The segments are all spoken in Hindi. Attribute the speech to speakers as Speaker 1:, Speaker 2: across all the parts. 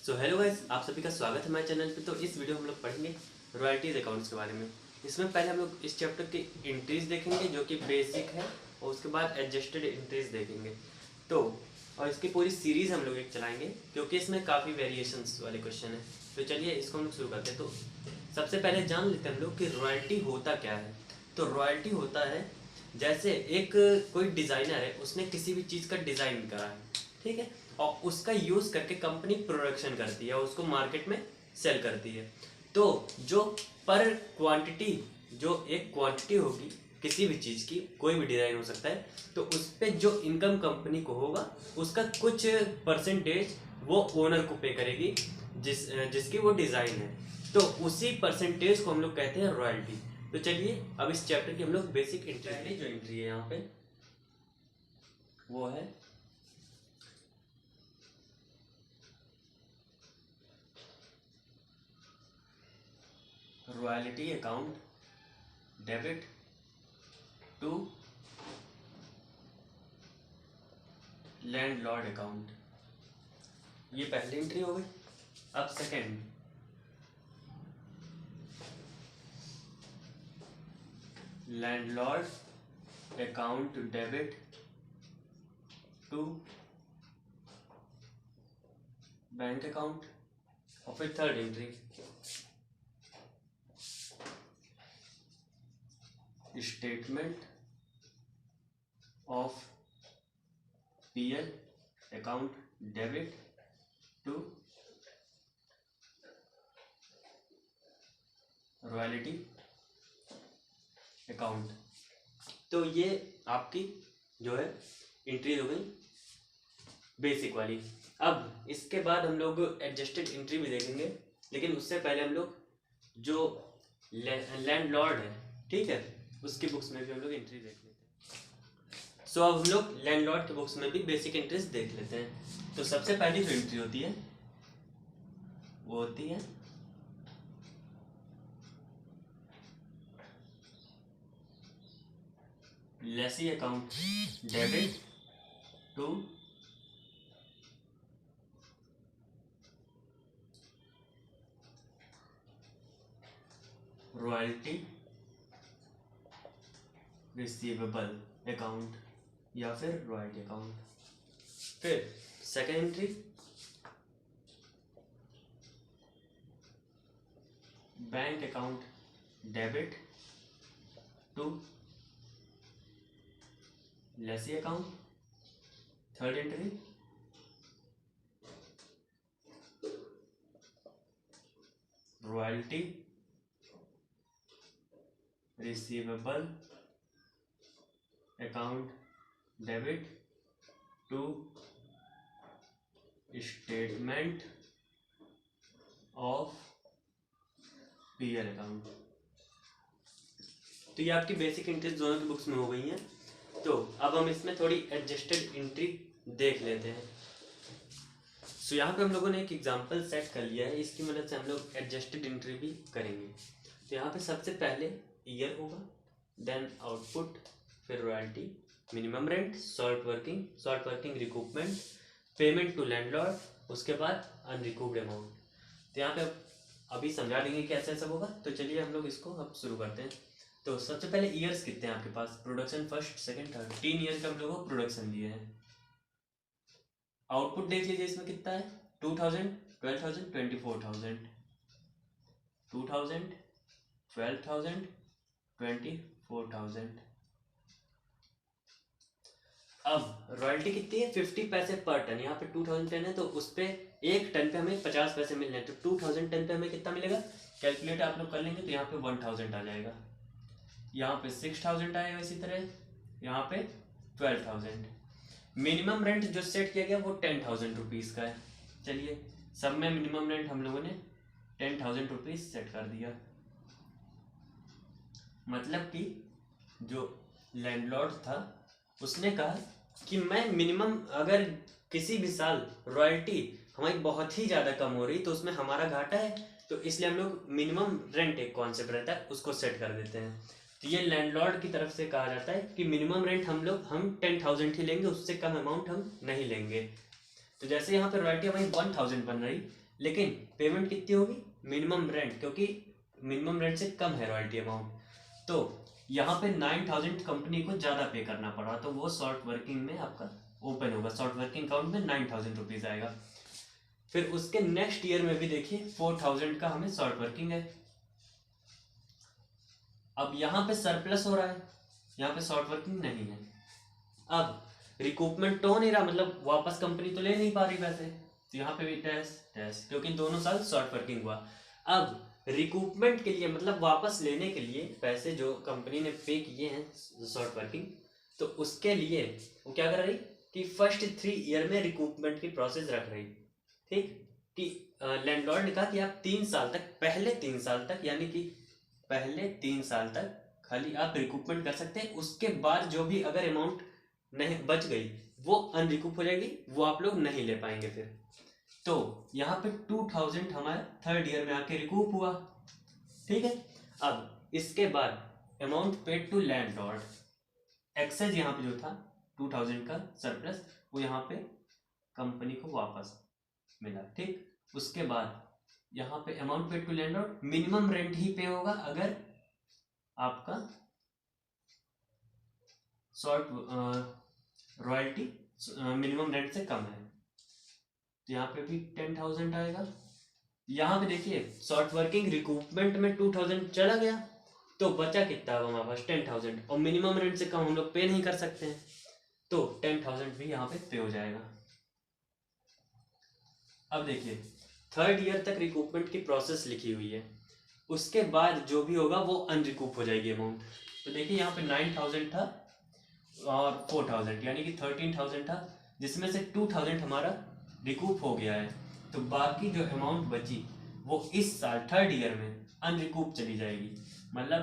Speaker 1: सो हेलो गाइस, आप सभी का स्वागत है हमारे चैनल पे। तो इस वीडियो में हम लोग पढ़ेंगे रॉयल्टीज अकाउंट्स के बारे में। इसमें पहले हम लोग इस चैप्टर के एंट्रीज देखेंगे जो कि बेसिक है, और उसके बाद एडजस्टेड एंट्रीज देखेंगे। तो और इसकी पूरी सीरीज हम लोग एक चलाएंगे क्योंकि इसमें काफ़ी वेरिएशंस वाले क्वेश्चन है। तो चलिए इसको हम लोग शुरू करते हैं। तो सबसे पहले जान लेते हैं हम लोग कि रॉयल्टी होता क्या है। तो रॉयल्टी होता है जैसे एक कोई डिज़ाइनर है, उसने किसी भी चीज़ का डिज़ाइन करा है, ठीक है, और उसका यूज़ करके कंपनी प्रोडक्शन करती है और उसको मार्केट में सेल करती है। तो जो पर क्वांटिटी, जो एक क्वांटिटी होगी किसी भी चीज़ की, कोई भी डिज़ाइन हो सकता है, तो उस पर जो इनकम कंपनी को होगा उसका कुछ परसेंटेज वो ओनर को पे करेगी जिसकी वो डिज़ाइन है। तो उसी परसेंटेज को हम लोग कहते हैं रॉयल्टी। तो चलिए अब इस चैप्टर की हम लोग बेसिक एंट्री, पहली जो एंट्री है यहाँ पे वो है royalty account debit to landlord account. ये पहली एंट्री हो गई। अब second, landlord account debit to bank account. और फिर third entry, statement of PL account debit to royalty account. तो ये आपकी जो है एंट्री हो गई बेसिक वाली। अब इसके बाद हम लोग एडजस्टेड एंट्री भी देखेंगे, लेकिन उससे पहले हम लोग जो लैंडलॉर्ड है, ठीक है, उसकी बुक्स में भी हम लोग एंट्री देख लेते हैं। सो अब हम लोग लैंडलॉर्ड की बुक्स में भी बेसिक एंट्रीज देख लेते हैं। तो सबसे पहली जो एंट्री होती है वो होती है lessee account debit to royalty receivable account या फिर रॉयल्टी अकाउंट। फिर second entry, bank account debit to lessee account. Third entry, royalty receivable account debit to statement of PL account. तो ये आपकी बेसिक एंट्रीज दोनों की बुक्स में हो गई हैं। तो अब हम इसमें थोड़ी एडजस्टेड एंट्री देख लेते हैं। सो यहाँ पे हम लोगों ने एक एग्जांपल सेट कर लिया है, इसकी मदद से हम लोग एडजस्टेड एंट्री भी करेंगे। तो यहाँ पे सबसे पहले ईयर होगा, देन आउटपुट, फिर royalty, minimum rent, short working recoupment, payment to landlord, उसके बाद अनरिकूव्ड अमाउंट। तो यहाँ पे अभी समझा देंगे कि ऐसा सब होगा। तो चलिए हम लोग इसको अब शुरू करते हैं। तो सबसे पहले ईयर्स कितने हैं आपके पास, production first second third, 3 year का हम लोगों को प्रोडक्शन दिए हैं। आउटपुट देख लीजिए इसमें कितना है, 2000, 12,000, 24,000, 2000, 12,000, 24,000। अब रॉयल्टी कितनी है, 50 पैसे पर टन। यहाँ पे 2000 टन है तो उस पर एक टन पे हमें 50 पैसे मिल रहे हैं। तो 2000 टन पे हमें कितना मिलेगा, कैलकुलेट आप लोग कर लेंगे तो यहाँ पे 1000 आ जाएगा, यहाँ पे 6000 आएगा, इसी तरह यहाँ पे 12,000। मिनिमम रेंट जो सेट किया गया वो 10,000 रुपीज़ का है। चलिए सब में मिनिमम रेंट हम लोगों ने 10,000 रुपीज़ सेट कर दिया। मतलब कि जो लैंडलॉर्ड था उसने कहा कि मैं मिनिमम, अगर किसी भी साल रॉयल्टी हमारी बहुत ही ज़्यादा कम हो रही तो उसमें हमारा घाटा है, तो इसलिए हम लोग मिनिमम रेंट एक कॉन्सेप्ट रहता है उसको सेट कर देते हैं। तो ये लैंडलॉर्ड की तरफ से कहा जाता है कि मिनिमम रेंट हम 10,000 ही लेंगे, उससे कम अमाउंट हम नहीं लेंगे। तो जैसे यहाँ पे रॉयल्टी हमारी 1000 बन रही, लेकिन पेमेंट कितनी होगी, मिनिमम रेंट, क्योंकि मिनिमम रेंट से कम है रॉयल्टी अमाउंट, तो यहाँ पे 9,000 कंपनी को ज़्यादा पे करना पड़ा, तो वो शॉर्ट वर्किंग में आपका ओपन होगा, शॉर्ट वर्किंग अकाउंट में 9,000 रुपीज़ आएगा। फिर उसके नेक्स्ट ईयर में भी देखिए 4,000 का हमें शॉर्ट वर्किंग है। अब यहाँ पे सरप्लस हो रहा है, यहाँ पे शॉर्ट वर्किंग नहीं है। अब रिकूपमेंट तो हो नहीं रहा, मतलब वापस कंपनी तो ले नहीं पा रही पैसे, तो यहाँ पे भी डैश डैश, क्योंकि दोनों साल शॉर्ट वर्किंग हुआ। अब रिकूपमेंट के लिए, मतलब वापस लेने के लिए पैसे जो कंपनी ने पे किए हैं शॉर्ट वर्किंग, तो उसके लिए वो क्या कर रही कि फर्स्ट 3 ईयर में रिकूपमेंट की प्रोसेस रख रही, ठीक, कि लैंडलॉर्ड ने कहा कि आप 3 साल तक, पहले 3 साल तक, यानी कि पहले 3 साल तक खाली आप रिकूपमेंट कर सकते हैं, उसके बाद जो भी अगर अमाउंट नहीं बच गई वो अनरिकूप हो जाएगी, वो आप लोग नहीं ले पाएंगे फिर। तो यहाँ पे 2,000 हमारे 3rd ईयर में आके रिकूप हुआ, ठीक है। अब इसके बाद amount paid to landlord, excess यहाँ पे जो था 2,000 का सरप्लस, वो यहाँ पे कंपनी को वापस मिला, ठीक। उसके बाद यहाँ पे amount paid to landlord, minimum rent ही पे होगा अगर आपका शॉर्ट रॉयल्टी मिनिमम रेंट से कम है, तो यहाँ पे भी 10,000 आएगा। यहाँ पे देखिए शॉर्ट वर्किंग रिकूपमेंट में 2,000 चला गया, तो बचा कितना होगा हमारे पास 10,000, और मिनिमम रेंट से कम हम लोग पे नहीं कर सकते हैं, तो 10,000 भी यहाँ पे हो जाएगा। अब देखिए 3rd ईयर तक रिकूपमेंट की प्रोसेस लिखी हुई है, उसके बाद जो भी होगा वो अनरिकूप हो जाएगी अमाउंट। तो देखिए यहाँ पे 9,000 था और 4,000, यानी कि 13,000 था, जिसमें से 2,000 हमारा रिकूप हो गया है, तो बाकी जो अमाउंट बची वो इस साल 3rd ईयर में अनरिकूप चली जाएगी। मतलब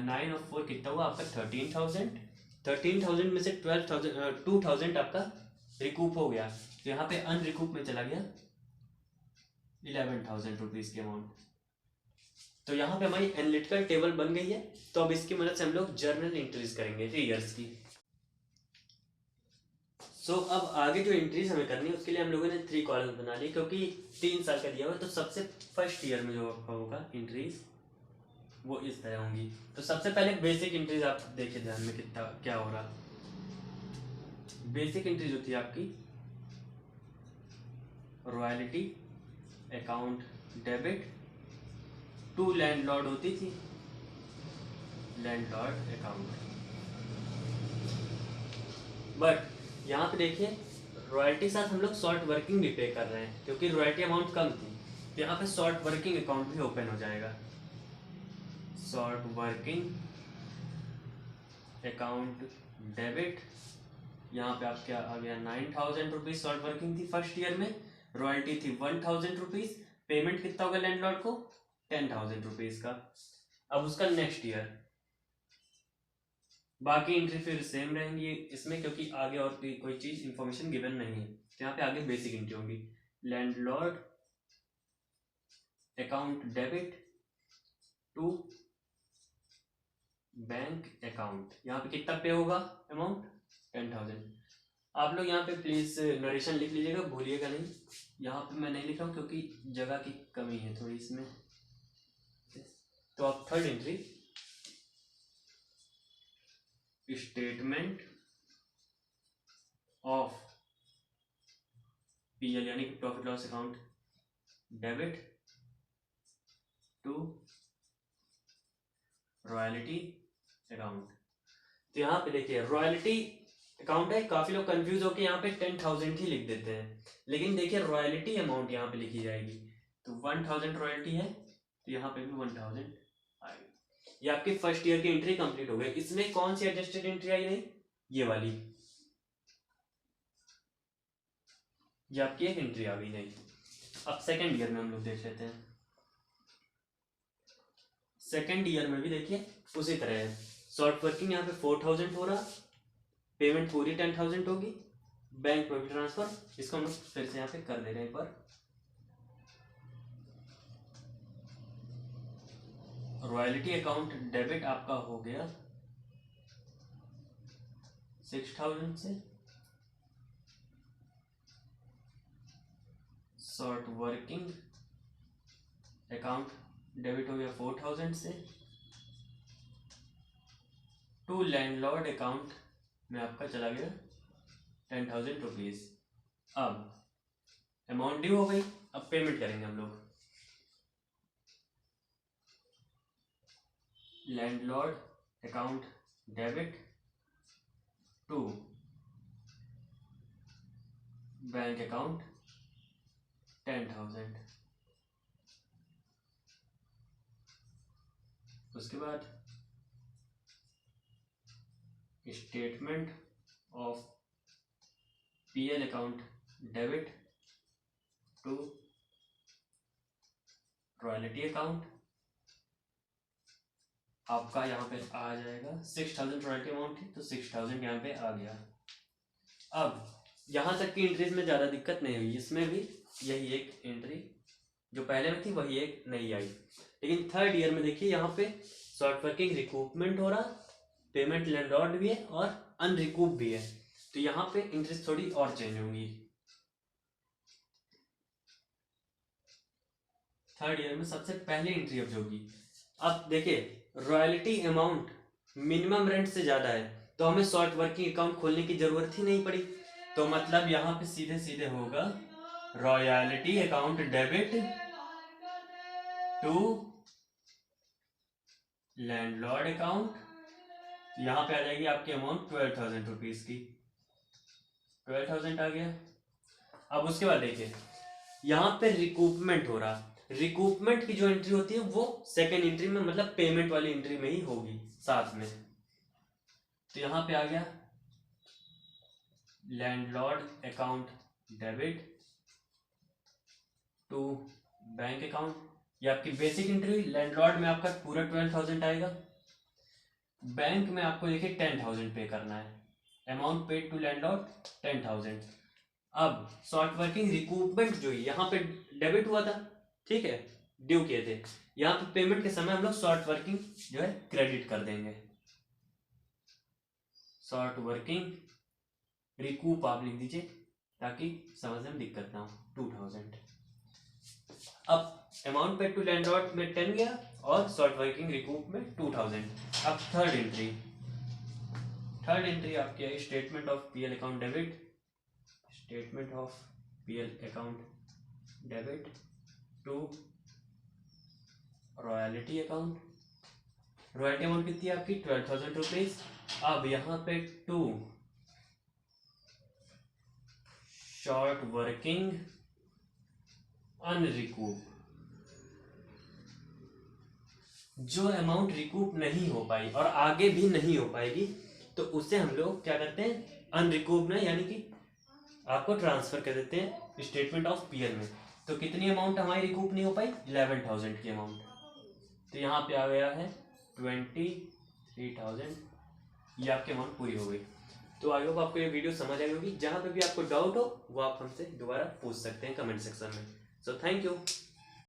Speaker 1: 9 और 4 कितना हुआ आपका 13,000, 13,000 में से 2,000 आपका रिकूप हो गया, तो यहाँ पे अनरिकूप में चला गया 11,000 रुपीज़ की अमाउंट। तो यहाँ पे हमारी एनालिटिकल टेबल बन गई है, तो अब इसकी मदद से हम लोग जर्नल एंट्रीज करेंगे 3 ईयर्स की। अब आगे जो एंट्रीज हमें करनी है उसके लिए हम लोगों ने 3 कॉलम बना लिए, क्योंकि 3 साल का दिया हुआ है, तो सबसे फर्स्ट ईयर में जो आपका होगा एंट्रीज वो इस तरह होंगी। तो सबसे पहले बेसिक एंट्रीज आप देखिए ध्यान में कितना क्या हो रहा। बेसिक एंट्रीज होती है आपकी royalty account debit to landlord होती थी, लैंडलॉर्ड अकाउंट, बट यहाँ पे देखिए रॉयल्टी के साथ हम लोग शॉर्ट वर्किंग भी पे कर रहे हैं, क्योंकि रॉयल्टी अमाउंट कम थी, तो यहाँ पे शॉर्ट वर्किंग अकाउंट भी ओपन हो जाएगा। शॉर्ट वर्किंग अकाउंट डेबिट, यहाँ पे आप क्या आ गया 9,000 रुपीज शॉर्ट वर्किंग थी फर्स्ट ईयर में, रॉयल्टी थी 1,000 रुपीज, पेमेंट कितना होगा लैंडलॉर्ड को 10,000 रुपीज का। अब उसका नेक्स्ट ईयर बाकी एंट्री फिर सेम रहेंगी इसमें, क्योंकि आगे और कोई चीज इंफॉर्मेशन गिवन नहीं है, तो यहाँ पे आगे बेसिक एंट्री होंगी। Landlord account debit to bank account, यहाँ पे कितना पे होगा अमाउंट 10,000। आप लोग यहाँ पे प्लीज नरेशन लिख लीजिएगा, भूलिएगा नहीं। यहाँ पे मैं नहीं लिखा हूँ क्योंकि जगह की कमी है थोड़ी इसमें। तो आप third entry statement of PL यानी कि profit loss account debit to royalty account. तो यहाँ पे देखिए रॉयल्टी अकाउंट है, काफी लोग कंफ्यूज होकर यहाँ पे 10,000 ही लिख देते हैं, लेकिन देखिए रॉयल्टी अमाउंट यहाँ पे लिखी जाएगी, तो 1,000 रॉयल्टी है, तो यहाँ पे भी 1,000 आएगी। ये आपकी फर्स्ट ईयर की एंट्री कंप्लीट हो गई। इसमें कौन सी एडजस्टेड एंट्री आई नहीं, ये वाली, ये आपकी एक एंट्री आ गई नहीं। अब सेकेंड ईयर में हम लोग देख लेते हैं। सेकेंड ईयर में भी देखिए उसी तरह है, शॉर्ट वर्किंग यहाँ पे 4,000 हो रहा, पेमेंट पूरी 10,000 होगी, बैंक में भी ट्रांसफर, इसको हम लोग फिर से यहाँ पे कर दे रहे हैं पर रॉयल्टी अकाउंट डेबिट आपका हो गया 6,000 से शॉर्ट वर्किंग अकाउंट डेबिट हो गया 4000 से, टू लैंडलॉर्ड अकाउंट में आपका चला गया 10,000 रुपीज़। अब अमाउंट ड्यू हो गई, अब पेमेंट करेंगे हम लोग। Landlord account debit to bank account 10,000। उसके बाद statement of PL account debit to royalty account, आपका यहाँ पे आ जाएगा 6,000 रॉयल्टी अमाउंट थी तो 6,000 यहाँ पे आ गया। अब यहाँ तक की एंट्रीज में ज़्यादा दिक्कत नहीं हुई, इसमें भी यही एक एंट्री जो पहले में थी वही एक नई आई। लेकिन थर्ड ईयर में देखिए यहाँ पे शॉर्ट वर्किंग रिकूपमेंट हो रहा, पेमेंट लैंडलॉर्ड भी है और अनरिकूप भी है, तो यहाँ पे इंटरेस्ट थोड़ी और चेंज होंगी। थर्ड ईयर में सबसे पहले एंट्री अब होगी। अब देखिए रॉयल्टी अमाउंट मिनिमम रेंट से ज़्यादा है तो हमें शॉर्ट वर्किंग अकाउंट खोलने की ज़रूरत ही नहीं पड़ी, तो मतलब यहाँ पे सीधे सीधे होगा royalty account debit to landlord account, यहाँ पे आ जाएगी आपकी अमाउंट 12,000 रुपीज़ की, 12,000 आ गया। अब उसके बाद देखिए यहाँ पे रिकूपमेंट हो रहा, रिकूपमेंट की जो एंट्री होती है वो सेकेंड एंट्री में मतलब पेमेंट वाली एंट्री में ही होगी साथ में। तो यहाँ पे आ गया landlord account debit to bank account, ये आपकी बेसिक एंट्री। लैंडलॉर्ड में आपका पूरा 12,000 आएगा, बैंक में आपको देखिए 10,000 पे करना है, अमाउंट पेड टू लैंडलॉर्ड 10,000। अब शॉर्ट वर्किंग रिकूपमेंट जो यहाँ पे डेबिट हुआ था, ठीक है, ड्यू किए थे, यहाँ पे पेमेंट के समय हम लोग शॉर्ट वर्किंग जो है क्रेडिट कर देंगे। शॉर्ट वर्किंग रिकूप आप लिख दीजिए ताकि समझने में दिक्कत ना हो, 2,000। अब अमाउंट पेड टू लैंडलॉर्ड में 10 गया और शॉर्ट वर्किंग रिकूप में 2,000। अब थर्ड एंट्री आपकी है statement of PL account debit, statement of PL account debit to royalty account, royalty amount कितनी है आपकी 12,000 रुपीज। अब यहाँ पे टू शॉर्ट वर्किंग अनरिकूप, जो अमाउंट रिकूप नहीं हो पाई और आगे भी नहीं हो पाएगी तो उसे हम लोग क्या करते हैं अनरिकूप में, यानी कि आपको ट्रांसफर कर देते हैं स्टेटमेंट ऑफ पीएल में। तो कितनी अमाउंट हमारी रिकूप नहीं हो पाई 11,000 की अमाउंट, तो यहाँ पे आ गया है 23,000, ये आपकी अमाउंट पूरी हो गई। तो आई होप आपको ये वीडियो समझ आई होगी। जहाँ पे भी आपको डाउट हो वो आप हमसे दोबारा पूछ सकते हैं कमेंट सेक्शन में। So thank you.